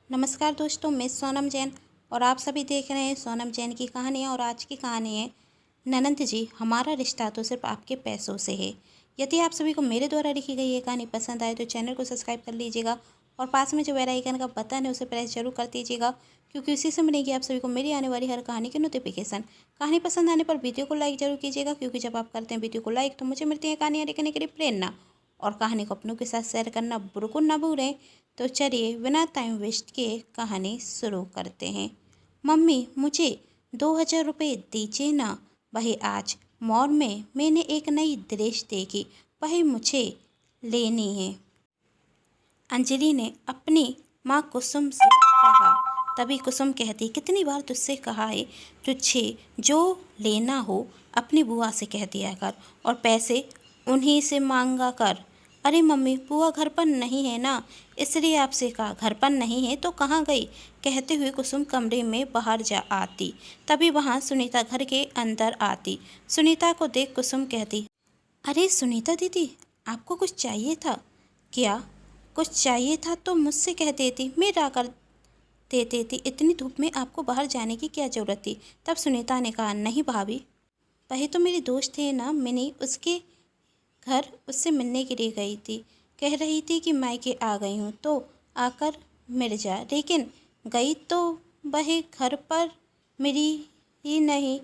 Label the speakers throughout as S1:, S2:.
S1: नमस्कार दोस्तों, मैं सोनम जैन और आप सभी देख रहे हैं सोनम जैन की कहानियाँ। और आज की कहानी है ननंद जी, हमारा रिश्ता तो सिर्फ आपके पैसों से है। यदि आप सभी को मेरे द्वारा लिखी गई ये कहानी पसंद आए तो चैनल को सब्सक्राइब कर लीजिएगा और पास में जो बेल आइकन का बटन है उसे प्रेस जरूर कर दीजिएगा, क्योंकि उसी से मिलेगी आप सभी को मेरी आने वाली हर कहानी की नोटिफिकेशन। कहानी पसंद आने पर वीडियो को लाइक जरूर कीजिएगा, क्योंकि जब आप करते हैं वीडियो को लाइक तो मुझे मिलती है कहानियाँ लिखने के लिए प्रेरणा। और कहानी को अपनों के साथ शेयर करना बिल्कुल ना भूलें। तो चलिए बिना टाइम वेस्ट किए कहानी शुरू करते हैं। मम्मी, मुझे 2,000 रुपये दीजिए ना। वही आज मॉल में मैंने एक नई ड्रेस देखी, वही मुझे लेनी है। अंजलि ने अपनी माँ कुसुम से कहा। तभी कुसुम कहती, कितनी बार तुझसे कहा है, तुझे जो लेना हो अपनी बुआ से कह दिया कर और पैसे उन्हीं से मांगा कर। अरे मम्मी, बुआ घर पर नहीं है ना, इसलिए आपसे कहा। घर पर नहीं है तो कहाँ गई? कहते हुए कुसुम कमरे में बाहर जा आती। तभी वहाँ सुनीता घर के अंदर आती। सुनीता को देख कुसुम कहती, अरे सुनीता दीदी, आपको कुछ चाहिए था क्या? कुछ चाहिए था तो मुझसे कह देती, मैं ला कर दे देती। इतनी धूप में आपको बाहर जाने की क्या ज़रूरत थी? तब सुनीता ने कहा, नहीं भाभी, वही तो मेरी दोस्त है ना मिनी, उसके घर उससे मिलने के लिए गई थी। कह रही थी कि मायके आ गई हूँ तो आकर मिल जा, लेकिन गई तो वह घर पर मिली ही नहीं,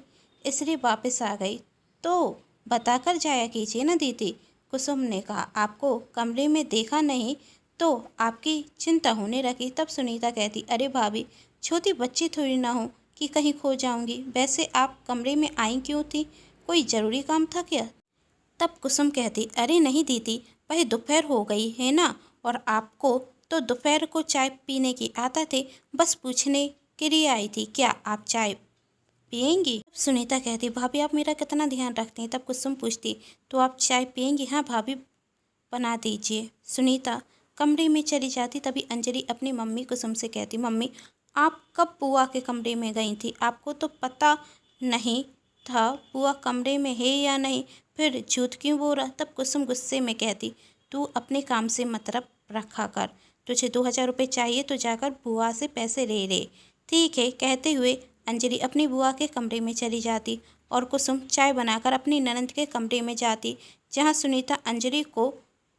S1: इसलिए वापस आ गई। तो बताकर जाया कीजिए ना दीदी। कुसुम ने कहा, आपको कमरे में देखा नहीं तो आपकी चिंता होने लगी। तब सुनीता कहती, अरे भाभी, छोटी बच्ची थोड़ी ना हूँ कि कहीं खो जाऊंगी। वैसे आप कमरे में आई क्यों थी? कोई ज़रूरी काम था क्या? तब कुसुम कहती, अरे नहीं दीदी, वही दोपहर हो गई है ना, और आपको तो दोपहर को चाय पीने की आदत है, बस पूछने के लिए आई थी, क्या आप चाय पियेंगी? तब सुनीता कहती, भाभी आप मेरा कितना ध्यान रखती हैं। तब कुसुम पूछती, तो आप चाय पियेंगी? हाँ भाभी, बना दीजिए। सुनीता कमरे में चली जाती। तभी अंजलि अपनी मम्मी कुसुम से कहती, मम्मी, आप कब बुआ के कमरे में गई थी? आपको तो पता नहीं था बुआ कमरे में है या नहीं, फिर झूठ क्यों बोला? तब कुसुम गुस्से में कहती, तू अपने काम से मतलब रखा कर। तुझे 2,000 रुपये चाहिए तो जाकर बुआ से पैसे ले ले। ठीक है, कहते हुए अंजलि अपनी बुआ के कमरे में चली जाती और कुसुम चाय बनाकर अपनी ननंद के कमरे में जाती, जहाँ सुनीता अंजलि को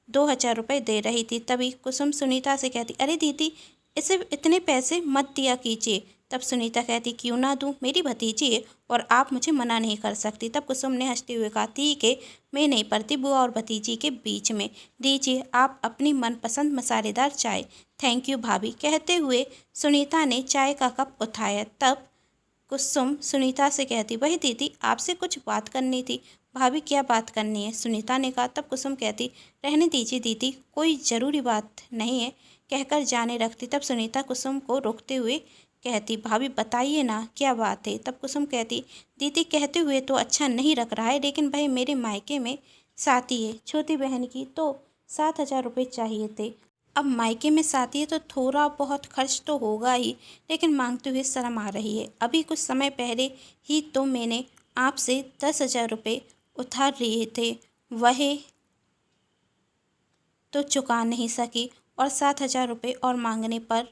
S1: 2,000 रुपये दे रही थी। तभी कुसुम सुनीता से कहती, अरे दीदी, इसे इतने पैसे मत दिया कीजिए। तब सुनीता कहती, क्यों ना दूँ, मेरी भतीजी है और आप मुझे मना नहीं कर सकती। तब कुसुम ने हंसते हुए कहा, ठीक है, मैं नहीं पड़ती बुआ और भतीजी के बीच में, लीजिए आप अपनी मनपसंद मसालेदार चाय। थैंक यू भाभी। कहते हुए सुनीता ने चाय का कप उठाया। तब कुसुम सुनीता से कहती, वही दीदी, आपसे कुछ बात करनी थी। भाभी, क्या बात करनी है? सुनीता ने कहा। तब कुसुम कहती, रहने दीजिए दीदी, कोई ज़रूरी बात नहीं है, कहकर जाने रखती। तब सुनीता कुसुम को रोकते हुए कहती, भाभी बताइए ना, क्या बात है? तब कुसुम कहती, दीदी कहते हुए तो अच्छा नहीं लग रहा है, लेकिन भाई मेरे मायके में शादी है छोटी बहन की, तो 7,000 रुपये चाहिए थे। अब मायके में शादी है तो थोड़ा बहुत खर्च तो होगा ही, लेकिन मांगते हुए शर्म आ रही है। अभी कुछ समय पहले ही तो मैंने आपसे 10,000 रुपये उधार लिए थे, वह तो चुका नहीं सकी और 7,000 रुपये और मांगने पर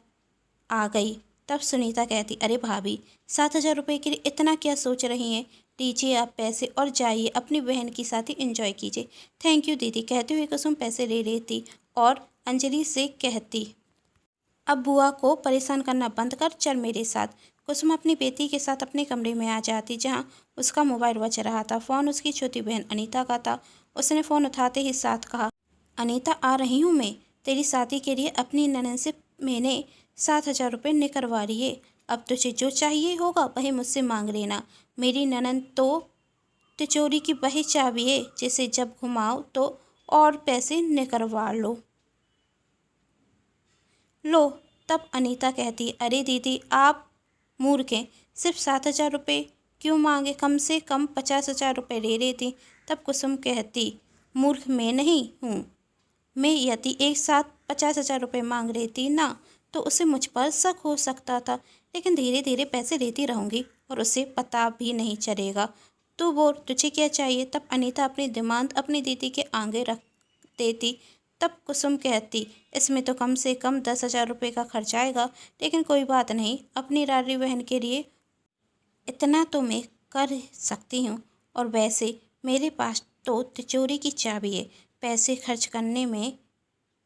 S1: आ गई। तब सुनीता कहती, अरे भाभी, 7,000 रुपये के लिए इतना क्या सोच रही हैं? लीजिए आप पैसे और जाइए अपनी बहन की शादी एंजॉय कीजिए। थैंक यू दीदी। कहते हुए कुसुम पैसे ले लेती और अंजलि से कहती, अब बुआ को परेशान करना बंद कर, चल मेरे साथ। कुसुम अपनी बेटी के साथ अपने कमरे में आ जाती, जहां उसका मोबाइल बज रहा था। फ़ोन उसकी छोटी बहन अनीता का था। उसने फ़ोन उठाते ही साथ कहा, अनीता, आ रही हूँ मैं। तेरी शादी के लिए अपनी ननद से मैंने 7,000 रुपये निकलवा लिए। अब तुझे जो चाहिए होगा वही मुझसे मांग लेना। मेरी ननद तो तिजोरी की वही चाबी है, जिसे जब घुमाओ तो और पैसे निकलवा लो। तब अनीता कहती, अरे दीदी, आप मूर्ख हैं, सिर्फ 7,000 रुपये क्यों मांगे, कम से कम 50,000 रुपये ले लेती। तब कुसुम कहती, मूर्ख मैं नहीं हूँ। मैं यदि एक साथ 50,000 रुपये मांग लेती ना तो उसे मुझ पर शक हो सकता था, लेकिन धीरे धीरे पैसे लेती रहूँगी और उसे पता भी नहीं चलेगा। तू बोल, तुझे क्या चाहिए? तब अनीता अपनी डिमांड अपनी दीदी के आगे रख देती। तब कुसुम कहती, इसमें तो कम से कम 10,000 रुपये का खर्च आएगा, लेकिन कोई बात नहीं, अपनी रारी बहन के लिए इतना तो मैं कर सकती हूँ। और वैसे मेरे पास तो तिजोरी की चाबी है, पैसे खर्च करने में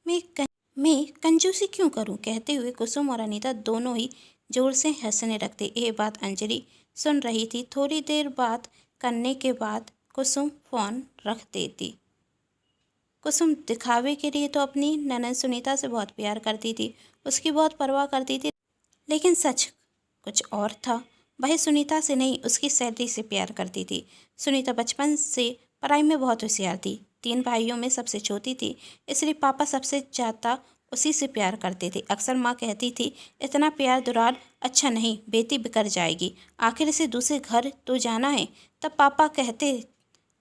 S1: मैं कंजूसी क्यों करूं? कहते हुए कुसुम और अनीता दोनों ही जोर से हंसने लगते। ये बात अंजलि सुन रही थी। थोड़ी देर बात करने के बाद कुसुम फोन रख देती। कुसुम दिखावे के लिए तो अपनी ननद सुनीता से बहुत प्यार करती थी, उसकी बहुत परवाह करती थी, लेकिन सच कुछ और था। वह सुनीता से नहीं, उसकी सैलरी से प्यार करती थी। सुनीता बचपन से पढ़ाई में बहुत होशियार थी, 3 भाइयों में सबसे छोटी थी, इसलिए पापा सबसे ज़्यादा उसी से प्यार करते थे। अक्सर माँ कहती थी, इतना प्यार दुलार अच्छा नहीं, बेटी बिगड़ जाएगी, आखिर इसे दूसरे घर तो जाना है। तब पापा कहते,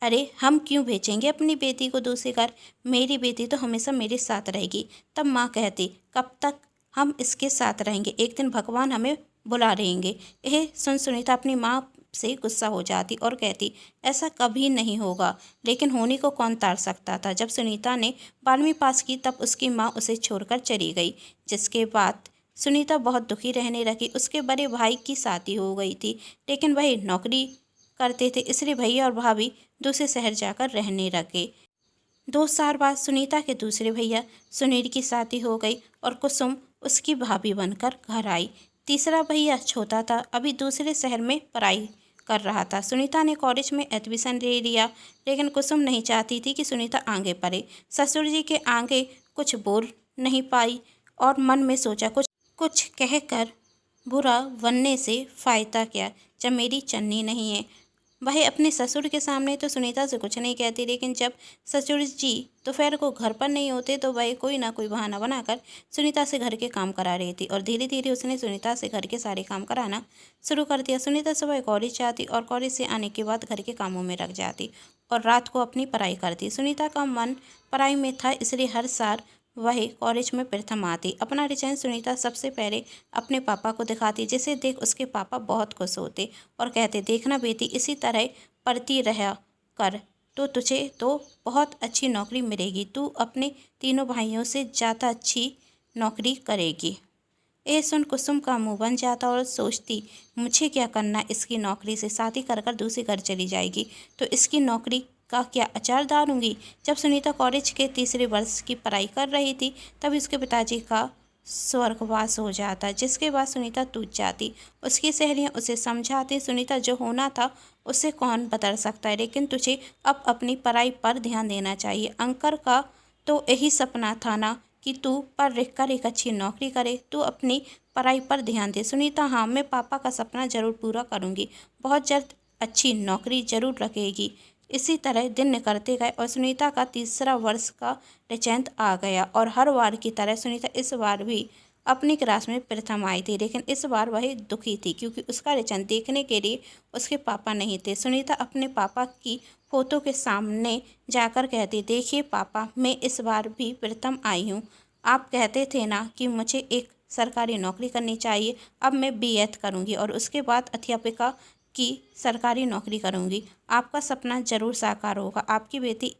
S1: अरे हम क्यों भेजेंगे अपनी बेटी को दूसरे घर, मेरी बेटी तो हमेशा मेरे साथ रहेगी। तब माँ कहती, कब तक हम इसके साथ रहेंगे, एक दिन भगवान हमें बुला रहेंगे। यह सुन सुनीता अपनी माँ से गुस्सा हो जाती और कहती, ऐसा कभी नहीं होगा। लेकिन होने को कौन तार सकता था। जब सुनीता ने 12वीं पास की तब उसकी माँ उसे छोड़कर चली गई, जिसके बाद सुनीता बहुत दुखी रहने लगी। उसके बड़े भाई की शादी हो गई थी, लेकिन वह नौकरी करते थे, इसलिए भैया और भाभी दूसरे शहर जाकर रहने लगे। 2 साल बाद सुनीता के दूसरे भैया सुनील की शादी हो गई और कुसुम उसकी भाभी बनकर घर आई। तीसरा भैया छोटा था, अभी दूसरे शहर में पढ़ाई कर रहा था। सुनीता ने कॉलेज में एडमिशन ले लिया, लेकिन कुसुम नहीं चाहती थी कि सुनीता आगे पढ़े। ससुर जी के आगे कुछ बोल नहीं पाई और मन में सोचा, कुछ कहकर बुरा बनने से फ़ायदा क्या, जब मेरी चन्नी नहीं है। वह अपने ससुर के सामने तो सुनीता से कुछ नहीं कहती, लेकिन जब ससुर जी दोपहर को घर पर नहीं होते तो वह कोई ना कोई बहाना बनाकर सुनीता से घर के काम करा रही थी। और धीरे धीरे उसने सुनीता से घर के सारे काम कराना शुरू कर दिया। सुनीता सुबह कॉलेज जाती और कॉलेज से आने के बाद घर के कामों में लग जाती और रात को अपनी पढ़ाई करती। सुनीता का मन पढ़ाई में था, इसलिए हर साल वह कॉलेज में प्रथम आती। अपना रिजल्ट सुनीता सबसे पहले अपने पापा को दिखाती, जिसे देख उसके पापा बहुत खुश होते और कहते, देखना बेटी, इसी तरह पढ़ती रहा कर तो तुझे तो बहुत अच्छी नौकरी मिलेगी, तू अपने तीनों भाइयों से ज़्यादा अच्छी नौकरी करेगी। ये सुन कुसुम का मुंह बन जाता और सोचती, मुझे क्या करना, इसकी नौकरी से शादी कर कर दूसरे घर चली जाएगी तो इसकी नौकरी का क्या अचार डालूंगी। जब सुनीता कॉलेज के तीसरे वर्ष की पढ़ाई कर रही थी तब उसके पिताजी का स्वर्गवास हो जाता, जिसके बाद सुनीता टूट जाती। उसकी सहेलियां उसे समझाती, सुनीता जो होना था उसे कौन बदल सकता है, लेकिन तुझे अब अपनी पढ़ाई पर ध्यान देना चाहिए। अंकर का तो यही सपना था ना कि तू पढ़ लिख कर एक अच्छी नौकरी करे, तू अपनी पढ़ाई पर ध्यान दे। सुनीता, हाँ, मैं पापा का सपना जरूर पूरा करूँगी, बहुत जल्द अच्छी नौकरी जरूर रखेगी। इसी तरह दिन निकलते गए और सुनीता का तीसरा वर्ष का रिजल्ट आ गया और हर बार की तरह सुनीता इस बार भी अपनी क्लास में प्रथम आई थी, लेकिन इस बार वह दुखी थी क्योंकि उसका रिजल्ट देखने के लिए उसके पापा नहीं थे। सुनीता अपने पापा की फ़ोटो के सामने जाकर कहती, देखिए पापा, मैं इस बार भी प्रथम आई हूँ। आप कहते थे ना कि मुझे एक सरकारी नौकरी करनी चाहिए, अब मैं बीएड करूँगी और उसके बाद अध्यापिका की सरकारी नौकरी करूँगी। आपका सपना जरूर साकार होगा, आपकी बेटी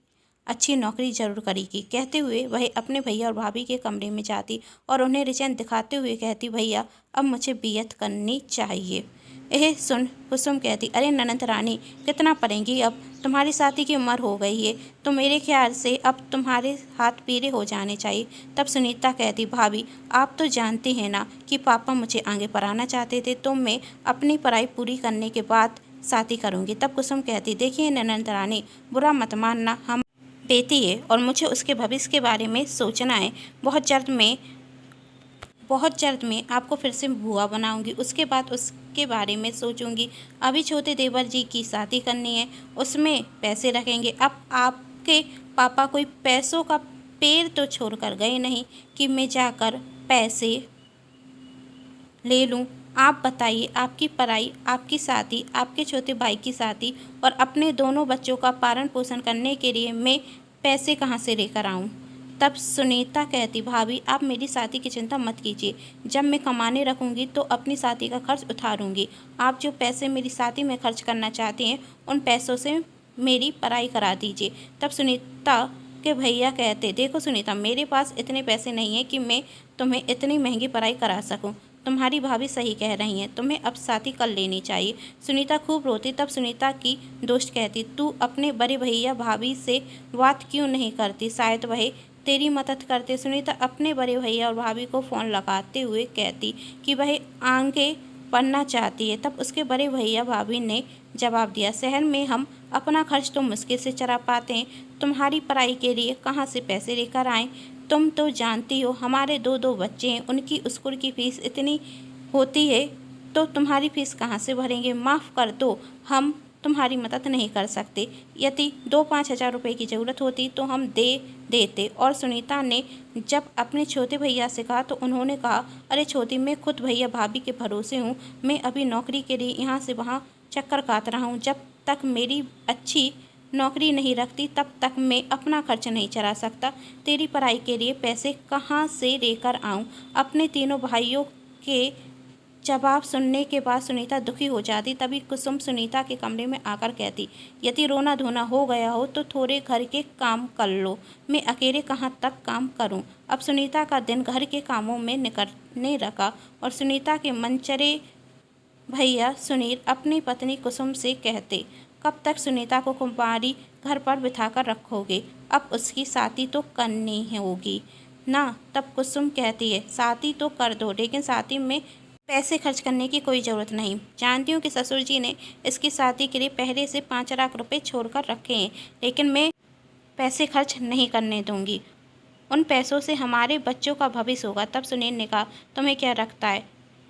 S1: अच्छी नौकरी जरूर करेगी। कहते हुए वह अपने भैया और भाभी के कमरे में जाती और उन्हें रिजल्ट दिखाते हुए कहती, भैया अब मुझे बीएड करनी चाहिए। यह सुन कुसुम कहती, अरे ननद रानी, कितना पढ़ेंगी, अब तुम्हारी शादी की उम्र हो गई है तो मेरे ख्याल से अब तुम्हारे हाथ पीले हो जाने चाहिए। तब सुनीता कहती, भाभी आप तो जानती हैं ना कि पापा मुझे आगे पढ़ाना चाहते थे, तो मैं अपनी पढ़ाई पूरी करने के बाद शादी करूँगी। तब कुसुम कहती, देखिए ननद रानी, बुरा मत मानना, हम बेटी है और मुझे उसके भविष्य के बारे में सोचना है। बहुत जल्द मैं आपको फिर से बुआ बनाऊंगी, उसके बाद उसके बारे में सोचूंगी। अभी छोटे देवर जी की शादी करनी है, उसमें पैसे रखेंगे। अब आपके पापा कोई पैसों का पेड़ तो छोड़ कर गए नहीं कि मैं जाकर पैसे ले लूं। आप बताइए, आपकी पढ़ाई, आपकी शादी, आपके छोटे भाई की शादी और अपने दोनों बच्चों का पालन पोषण करने के लिए मैं पैसे कहाँ से लेकर आऊँ। तब सुनीता कहती, भाभी आप मेरी शादी की चिंता मत कीजिए, जब मैं कमाने रखूँगी तो अपनी शादी का खर्च उतारूँगी। आप जो पैसे मेरी शादी में खर्च करना चाहती हैं उन पैसों से मेरी पढ़ाई करा दीजिए। तब सुनीता के भैया कहते, देखो सुनीता, मेरे पास इतने पैसे नहीं हैं कि मैं तुम्हें इतनी महंगी पढ़ाई करा सकूं। तुम्हारी भाभी सही कह रही हैं, तुम्हें अब शादी कर लेनी चाहिए। सुनीता खूब रोती। तब सुनीता की दोस्त कहती, तू अपने बड़े भैया भाभी से बात क्यों नहीं करती, शायद वह तेरी मदद करते। सुनीता अपने बड़े भैया और भाभी को फ़ोन लगाते हुए कहती कि वह आगे पढ़ना चाहती है। तब उसके बड़े भैया भाभी ने जवाब दिया, शहर में हम अपना खर्च तो मुश्किल से चला पाते हैं, तुम्हारी पढ़ाई के लिए कहाँ से पैसे लेकर आएँ। तुम तो जानती हो हमारे दो दो बच्चे हैं, उनकी स्कूल की फ़ीस इतनी होती है तो तुम्हारी फ़ीस कहाँ से भरेंगे। माफ़ कर दो, हम तुम्हारी मदद नहीं कर सकते। यदि 2-5 हज़ार रुपये की ज़रूरत होती तो हम दे देते। और सुनीता ने जब अपने छोटे भैया से कहा तो उन्होंने कहा, अरे छोटी, मैं खुद भैया भाभी के भरोसे हूँ। मैं अभी नौकरी के लिए यहाँ से वहाँ चक्कर काट रहा हूँ। जब तक मेरी अच्छी नौकरी नहीं रखती तब तक मैं अपना खर्च नहीं चला सकता। तेरी पढ़ाई के लिए पैसे कहाँ से लेकर आऊँ। अपने तीनों भाइयों के जवाब सुनने के बाद सुनीता दुखी हो जाती। तभी कुसुम सुनीता के कमरे में आकर कहती, यदि रोना धोना हो गया हो तो थोड़े घर के काम कर लो, मैं अकेले कहाँ तक काम करूं। अब सुनीता का दिन घर के कामों में निकलने लगा और सुनीता के मनचरे भैया सुनील अपनी पत्नी कुसुम से कहते, कब तक सुनीता को कुंवारी घर पर बिठाकर रखोगे, अब उसकी शादी तो करनी होगी ना। तब कुसुम कहती है, शादी तो कर दो, लेकिन शादी में पैसे खर्च करने की कोई ज़रूरत नहीं। जानती हूँ कि ससुर जी ने इसकी शादी के लिए पहले से 5 लाख रुपए छोड़कर रखे हैं, लेकिन मैं पैसे खर्च नहीं करने दूंगी। उन पैसों से हमारे बच्चों का भविष्य होगा। तब सुनील ने कहा, तुम्हें क्या लगता है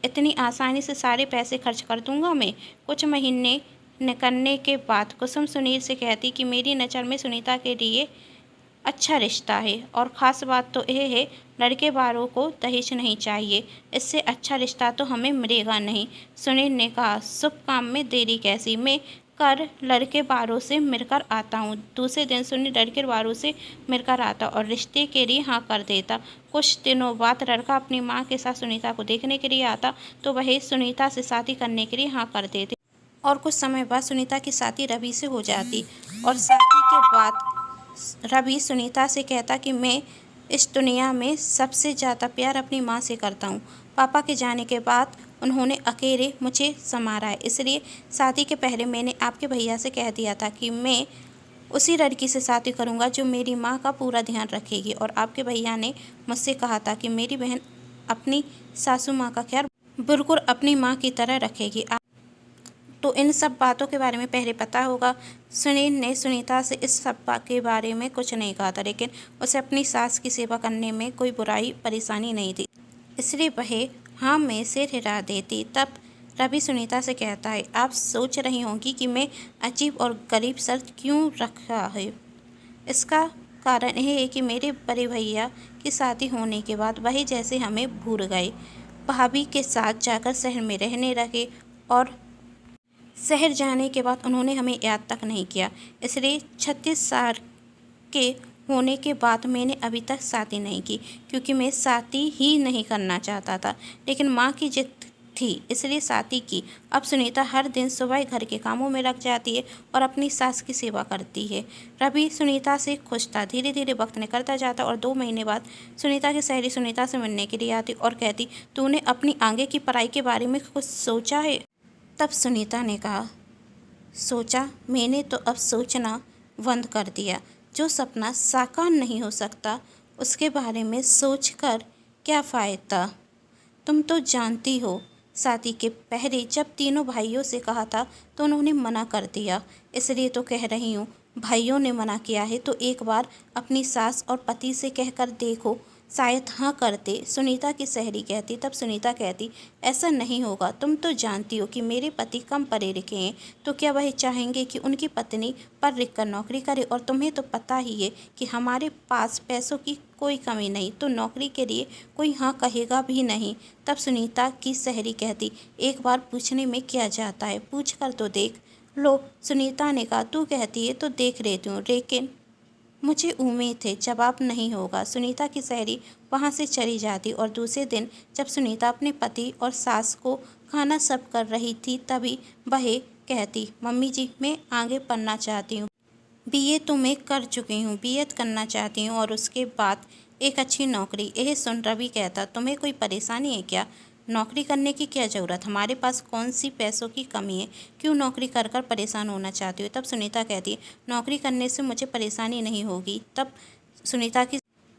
S1: इतनी आसानी से सारे पैसे खर्च कर दूंगा मैं। कुछ महीने निकलने के बाद कुसुम सुनील से कहती कि मेरी नज़र में सुनीता के लिए अच्छा रिश्ता है, और ख़ास बात तो यह है, लड़के वालों को दहेज नहीं चाहिए, इससे अच्छा रिश्ता तो हमें मिलेगा नहीं। सुनील ने कहा, शुभ काम में देरी कैसी, मैं कर लड़के वालों से मिलकर आता हूँ। दूसरे दिन सुनील लड़के वालों से मिलकर आता और रिश्ते के लिए हाँ कर देता। कुछ दिनों बाद लड़का अपनी माँ के साथ सुनीता को देखने के लिए आता तो वह सुनीता से शादी करने के लिए हाँ कर देते, और कुछ समय बाद सुनीता की शादी रवि से हो जाती। और शादी के बाद रवि सुनीता से कहता कि मैं इस दुनिया में सबसे ज़्यादा प्यार अपनी माँ से करता हूँ। पापा के जाने के बाद उन्होंने अकेले मुझे संभाला है, इसलिए शादी के पहले मैंने आपके भैया से कह दिया था कि मैं उसी लड़की से शादी करूँगा जो मेरी माँ का पूरा ध्यान रखेगी। और आपके भैया ने मुझसे कहा था कि मेरी बहन अपनी सासू माँ का ख्याल बिल्कुल अपनी माँ की तरह रखेगी। तो इन सब बातों के बारे में पहले पता होगा। सुनील ने सुनीता से इस सब के बारे में कुछ नहीं कहा था, लेकिन उसे अपनी सास की सेवा करने में कोई बुराई परेशानी नहीं थी, इसलिए वह हाँ में से हिला देती। तब रवि सुनीता से कहता है, आप सोच रही होंगी कि मैं अजीब और गरीब शर्त क्यों रखा है। इसका कारण यह है कि मेरे बड़े भैया की शादी होने के बाद वही जैसे हमें भूल गए, भाभी के साथ जाकर शहर में रहने लगे, और शहर जाने के बाद उन्होंने हमें याद तक नहीं किया। इसलिए 36 साल के होने के बाद मैंने अभी तक शादी नहीं की, क्योंकि मैं शादी ही नहीं करना चाहता था, लेकिन माँ की जिद थी इसलिए शादी की। अब सुनीता हर दिन सुबह घर के कामों में लग जाती है और अपनी सास की सेवा करती है। रवि सुनीता से खुश था। धीरे धीरे वक्त निकलता जाता और 2 महीने बाद सुनीता की सहेली सुनीता से मिलने के लिए आती और कहती, तूने अपनी आगे की पढ़ाई के बारे में कुछ सोचा है। तब सुनीता ने कहा, सोचा, मैंने तो अब सोचना बंद कर दिया। जो सपना साकार नहीं हो सकता उसके बारे में सोचकर क्या फ़ायदा। तुम तो जानती हो, शादी के पहले जब तीनों भाइयों से कहा था तो उन्होंने मना कर दिया, इसलिए तो कह रही हूँ, भाइयों ने मना किया है तो एक बार अपनी सास और पति से कहकर देखो, शायद हाँ करते। सुनीता की सहेली कहती। तब सुनीता कहती, ऐसा नहीं होगा, तुम तो जानती हो कि मेरे पति कम पढ़े लिखे हैं, तो क्या वह चाहेंगे कि उनकी पत्नी पढ़ लिख कर नौकरी करे, और तुम्हें तो पता ही है कि हमारे पास पैसों की कोई कमी नहीं, तो नौकरी के लिए कोई हाँ कहेगा भी नहीं। तब सुनीता की सहेली कहती, एक बार पूछने में क्या जाता है, पूछ कर तो देख लो। सुनीता ने कहा, तू कहती है तो देख लेती हूँ, लेकिन मुझे उम्मीद है जवाब नहीं होगा। सुनीता की सहेली वहाँ से चली जाती और दूसरे दिन जब सुनीता अपने पति और सास को खाना सर्व कर रही थी तभी वह कहती, मम्मी जी, मैं आगे पढ़ना चाहती हूँ, बीए तो मैं कर चुकी हूँ, बीएड करना चाहती हूँ और उसके बाद एक अच्छी नौकरी। यह सुन रवि कहता, तुम्हें कोई परेशानी है क्या? नौकरी करने की क्या ज़रूरत, हमारे पास कौन सी पैसों की कमी है, क्यों नौकरी कर कर परेशान होना चाहती हो? तब सुनीता कहती, नौकरी करने से मुझे परेशानी नहीं होगी। तब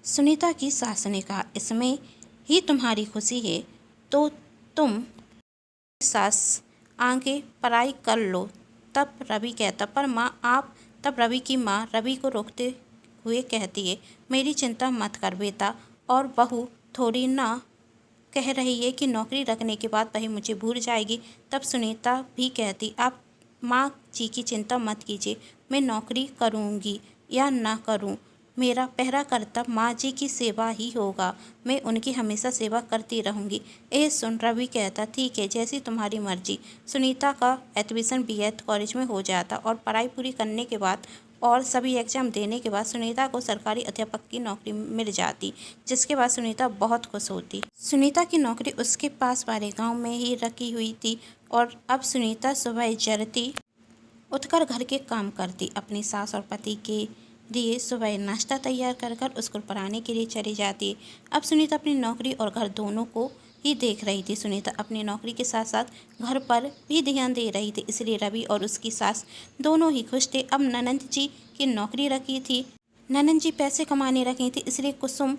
S1: सुनीता की सास ने कहा, इसमें ही तुम्हारी खुशी है तो तुम सास आगे पढ़ाई कर लो। तब रवि कहता, पर माँ आप। तब रवि की माँ रवि को रोकते हुए कहती है, मेरी चिंता मत कर बेटा, और बहू थोड़ी ना कह रही है कि नौकरी रखने के बाद वही मुझे भूल जाएगी। तब सुनीता भी कहती, आप माँ जी की चिंता मत कीजिए, मैं नौकरी करूँगी या ना करूँ, मेरा पहला कर्तव्य माँ जी की सेवा ही होगा, मैं उनकी हमेशा सेवा करती रहूँगी। यह सुन रवि कहता, ठीक है, जैसी तुम्हारी मर्जी। सुनीता का एडमिशन बीएड कॉलेज में हो जाता और पढ़ाई पूरी करने के बाद और सभी एग्जाम देने के बाद सुनीता को सरकारी अध्यापक की नौकरी मिल जाती, जिसके बाद सुनीता बहुत खुश होती। सुनीता की नौकरी उसके पास वाले गांव में ही रखी हुई थी और अब सुनीता सुबह जल्दी उठकर घर के काम करती, अपनी सास और पति के लिए सुबह नाश्ता तैयार कर कर उसको पढ़ाने के लिए चली जाती। अब सुनीता अपनी नौकरी और घर दोनों को ही देख रही थी। सुनीता अपनी नौकरी के साथ साथ घर पर भी ध्यान दे रही थी, इसलिए रवि और उसकी सास दोनों ही खुश थे। अब ननंद जी की नौकरी रखी थी, ननंद जी पैसे कमाने रखी थी, इसलिए कुसुम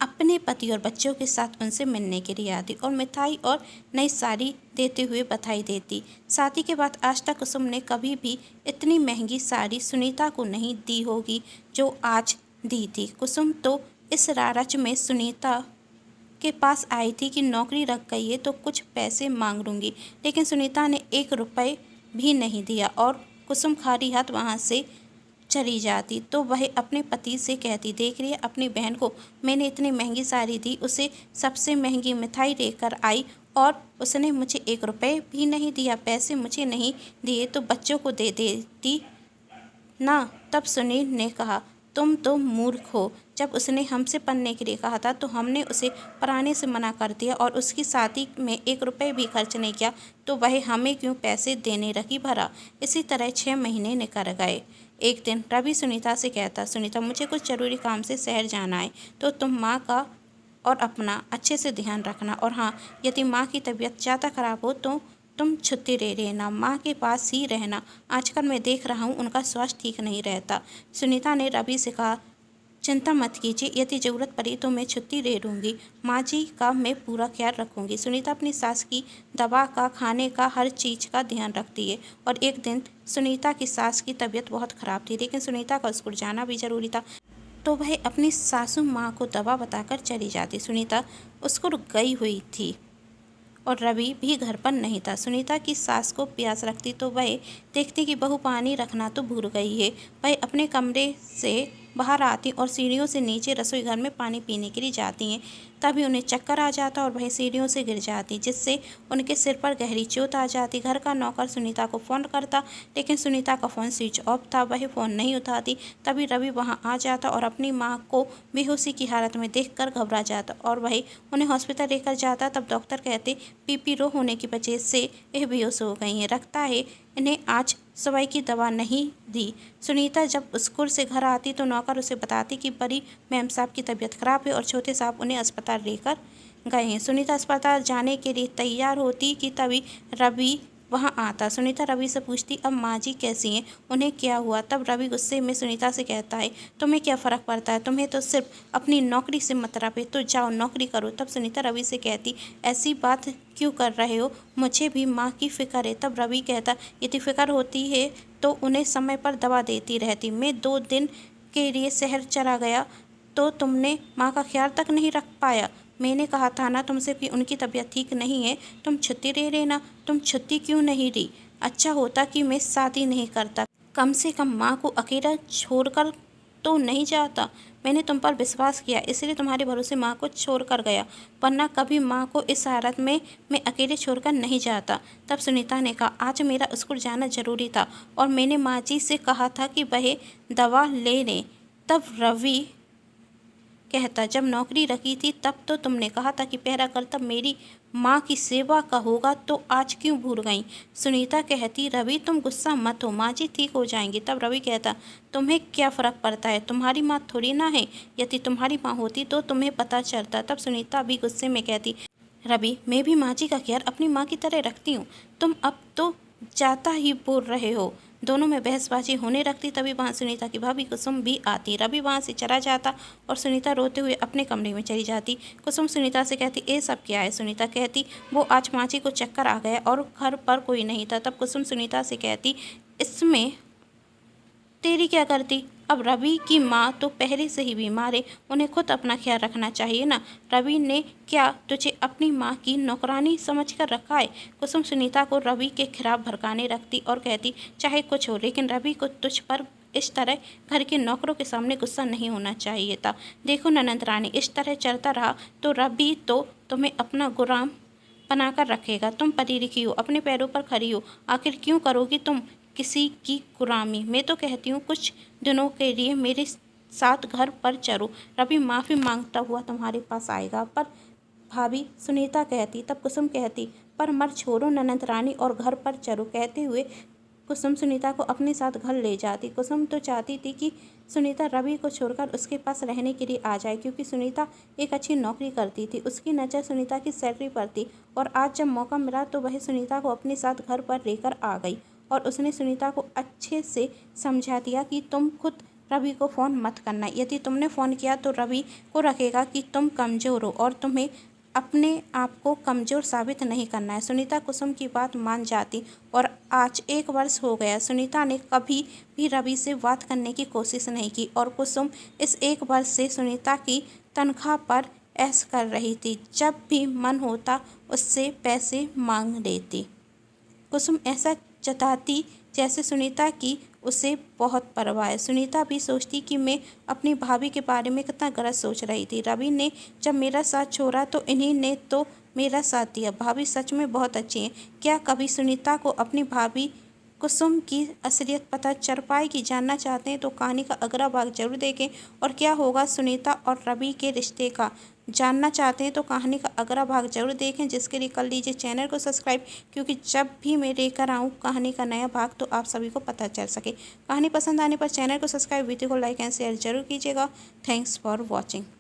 S1: अपने पति और बच्चों के साथ उनसे मिलने के लिए आती और मिठाई और नई साड़ी देते हुए बधाई देती। शादी के बाद आज तक कुसुम ने कभी भी इतनी महंगी साड़ी सुनीता को नहीं दी होगी जो आज दी थी। कुसुम तो इस लालच में सुनीता के पास आई थी कि नौकरी रख गई है तो कुछ पैसे मांग लूँगी, लेकिन सुनीता ने 1 रुपये भी नहीं दिया और कुसुम खाली हाथ वहाँ से चली जाती तो वह अपने पति से कहती, देख रही है अपनी बहन को, मैंने इतनी महंगी साड़ी दी, उसे सबसे महंगी मिठाई लेकर आई और उसने मुझे 1 रुपये भी नहीं दिया, पैसे मुझे नहीं दिए तो बच्चों को दे देती ना। तब सुनील ने कहा, तुम तो मूर्ख हो, जब उसने हमसे पढ़ने के लिए कहा था तो हमने उसे पढ़ाने से मना कर दिया और उसकी शादी में 1 रुपये भी खर्च नहीं किया, तो वह हमें क्यों पैसे देने रखी भरा। इसी तरह 6 महीने निकल गए। एक दिन रवि सुनीता से कहता, सुनीता मुझे कुछ ज़रूरी काम से शहर जाना है, तो तुम माँ का और अपना अच्छे से ध्यान रखना, और हाँ, यदि माँ की तबीयत ज़्यादा खराब हो तो तुम छुट्टी ले लेना, माँ के पास ही रहना, आजकल मैं देख रहा हूँ उनका स्वास्थ्य ठीक नहीं रहता। सुनीता ने रवि से कहा, चिंता मत कीजिए, यदि ज़रूरत पड़ी तो मैं छुट्टी ले लूँगी, माँ जी का मैं पूरा ख्याल रखूँगी। सुनीता अपनी सास की दवा का, खाने का, हर चीज़ का ध्यान रखती है। और एक दिन सुनीता की सास की तबीयत बहुत ख़राब थी, लेकिन सुनीता का स्कूल जाना भी ज़रूरी था, तो वह अपनी सासू माँ को दवा बताकर चली जाती। सुनीता स्कूल गई हुई थी और रवि भी घर पर नहीं था। सुनीता की सास को प्यास लगती तो वह देखती कि बहू पानी रखना तो भूल गई है। वह अपने कमरे से बाहर आती और सीढ़ियों से नीचे रसोई घर में पानी पीने के लिए जाती हैं। तभी उन्हें चक्कर आ जाता और वह सीढ़ियों से गिर जाती, जिससे उनके सिर पर गहरी चोट आ जाती। घर का नौकर सुनीता को फ़ोन करता, लेकिन सुनीता का फ़ोन स्विच ऑफ था, वह फ़ोन नहीं उठाती। तभी रवि वहां आ जाता और अपनी माँ को बेहोशी की हालत में देखकर घबरा जाता और वह उन्हें हॉस्पिटल लेकर जाता। तब डॉक्टर कहते, बीपी लो होने की वजह से यह बेहोश हो गई हैं, लगता है इन्हें आज सुबह की दवा नहीं दी। सुनीता जब स्कूल से घर आती तो नौकर उसे बताती कि बड़ी मैम साहब की तबीयत खराब है और छोटे साहब उन्हें अस्पताल लेकर गए हैं। सुनीता अस्पताल जाने के लिए तैयार होती कि तभी रवि वहां आता। सुनीता रवि से पूछती, अब माँ जी कैसी हैं, उन्हें क्या हुआ। तब रवि गुस्से में सुनीता से कहता है, तुम्हें क्या फ़र्क पड़ता है, तुम्हें तो सिर्फ अपनी नौकरी से मतलब है, तो जाओ नौकरी करो। तब सुनीता रवि से कहती, ऐसी बात क्यों कर रहे हो, मुझे भी माँ की फ़िक्र है। तब रवि कहता, यदि फ़िक्र होती है तो उन्हें समय पर दवा देती रहती, मैं 2 दिन के लिए शहर चला गया तो तुमने माँ का ख्याल तक नहीं रख पाया। मैंने कहा था ना तुमसे कि उनकी तबीयत ठीक नहीं है, तुम छुट्टी ले लेना, तुम छुट्टी क्यों नहीं ली। अच्छा होता कि मैं शादी नहीं करता, कम से कम माँ को अकेला छोड़कर तो नहीं जाता। मैंने तुम पर विश्वास किया, इसलिए तुम्हारे भरोसे माँ को छोड़कर गया, वरना कभी माँ को इस हालत में मैं अकेले छोड़कर नहीं जाता। तब सुनीता ने कहा, आज मेरा स्कूल जाना जरूरी था और मैंने माँ जी से कहा था कि वह दवा ले लें। तब रवि कहता, जब नौकरी रखी थी तब तो तुमने कहा था कि पहला कर्तव्य मेरी माँ की सेवा का होगा, तो आज क्यों भूल गई? सुनीता कहती, रवि तुम गुस्सा मत हो, माँ जी ठीक हो जाएंगी। तब रवि कहता, तुम्हें क्या फ़र्क पड़ता है, तुम्हारी माँ थोड़ी ना है, यदि तुम्हारी माँ होती तो तुम्हें पता चलता। तब सुनीता भी गुस्से में कहती, रवि मैं भी माँ जी का ख्याल अपनी माँ की तरह रखती हूँ, तुम अब तो जाता ही बोल रहे हो। दोनों में बहसबाजी होने लगती। तभी वहाँ सुनीता की भाभी कुसुम भी आती। रवि वहाँ से चला जाता और सुनीता रोते हुए अपने कमरे में चली जाती। कुसुम सुनीता से कहती, ये सब क्या है? सुनीता कहती, वो आज माँ जी को चक्कर आ गया और घर पर कोई नहीं था। तब कुसुम सुनीता से कहती, इसमें तेरी क्या करती? अब रवि की माँ तो पहले से ही बीमार है, उन्हें खुद अपना ख्याल रखना चाहिए ना। रवि ने क्या तुझे अपनी माँ की नौकरानी समझकर रखा है? कुसुम सुनीता को रवि के खिलाफ भड़काने लगती और कहती, चाहे कुछ हो, लेकिन रवि को तुझ पर इस तरह घर के नौकरों के सामने गुस्सा नहीं होना चाहिए था। देखो ननद रानी, इस तरह चलता रहा तो रवि तो तुम्हें अपना गुलाम बनाकर रखेगा। तुम पढ़ी लिखी हो, अपने पैरों पर खड़ी हो, आखिर क्यों करोगी तुम किसी की गुलामी? मैं तो कहती हूँ कुछ दिनों के लिए मेरे साथ घर पर चलो, रवि माफ़ी मांगता हुआ तुम्हारे पास आएगा। पर भाभी, सुनीता कहती। तब कुसुम कहती, पर मर छोड़ो ननद रानी और घर पर चलो। कहते हुए कुसुम सुनीता को अपने साथ घर ले जाती। कुसुम तो चाहती थी कि सुनीता रवि को छोड़कर उसके पास रहने के लिए आ जाए, क्योंकि सुनीता एक अच्छी नौकरी करती थी, उसकी नज़र सुनीता की सैलरी पर थी। और आज जब मौका मिला तो वह सुनीता को अपने साथ घर पर लेकर आ गई और उसने सुनीता को अच्छे से समझा दिया कि तुम खुद रवि को फ़ोन मत करना, यदि तुमने फ़ोन किया तो रवि को रखेगा कि तुम कमज़ोर हो और तुम्हें अपने आप को कमज़ोर साबित नहीं करना है। सुनीता कुसुम की बात मान जाती और आज 1 वर्ष हो गया, सुनीता ने कभी भी रवि से बात करने की कोशिश नहीं की और कुसुम इस 1 वर्ष से सुनीता की तनख्वाह पर ऐश कर रही थी। जब भी मन होता उससे पैसे मांग लेती। कुसुम ऐसा जताती जैसे सुनीता की उसे बहुत परवाह है। सुनीता भी सोचती कि मैं अपनी भाभी के बारे में कितना गलत सोच रही थी। रवि ने जब मेरा साथ छोड़ा तो इन्हीं ने तो मेरा साथ दिया। भाभी सच में बहुत अच्छी हैं। क्या कभी सुनीता को अपनी भाभी कुसुम की असलियत पता चल पाएगी? जानना चाहते हैं तो कहानी का अगला भाग जरूर देखें। और क्या होगा सुनीता और रवि के रिश्ते का, जानना चाहते हैं तो कहानी का अगला भाग जरूर देखें, जिसके लिए कर लीजिए चैनल को सब्सक्राइब, क्योंकि जब भी मैं लेकर आऊँ कहानी का नया भाग तो आप सभी को पता चल सके। कहानी पसंद आने पर चैनल को सब्सक्राइब, वीडियो को लाइक एंड शेयर जरूर कीजिएगा। Thanks for watching.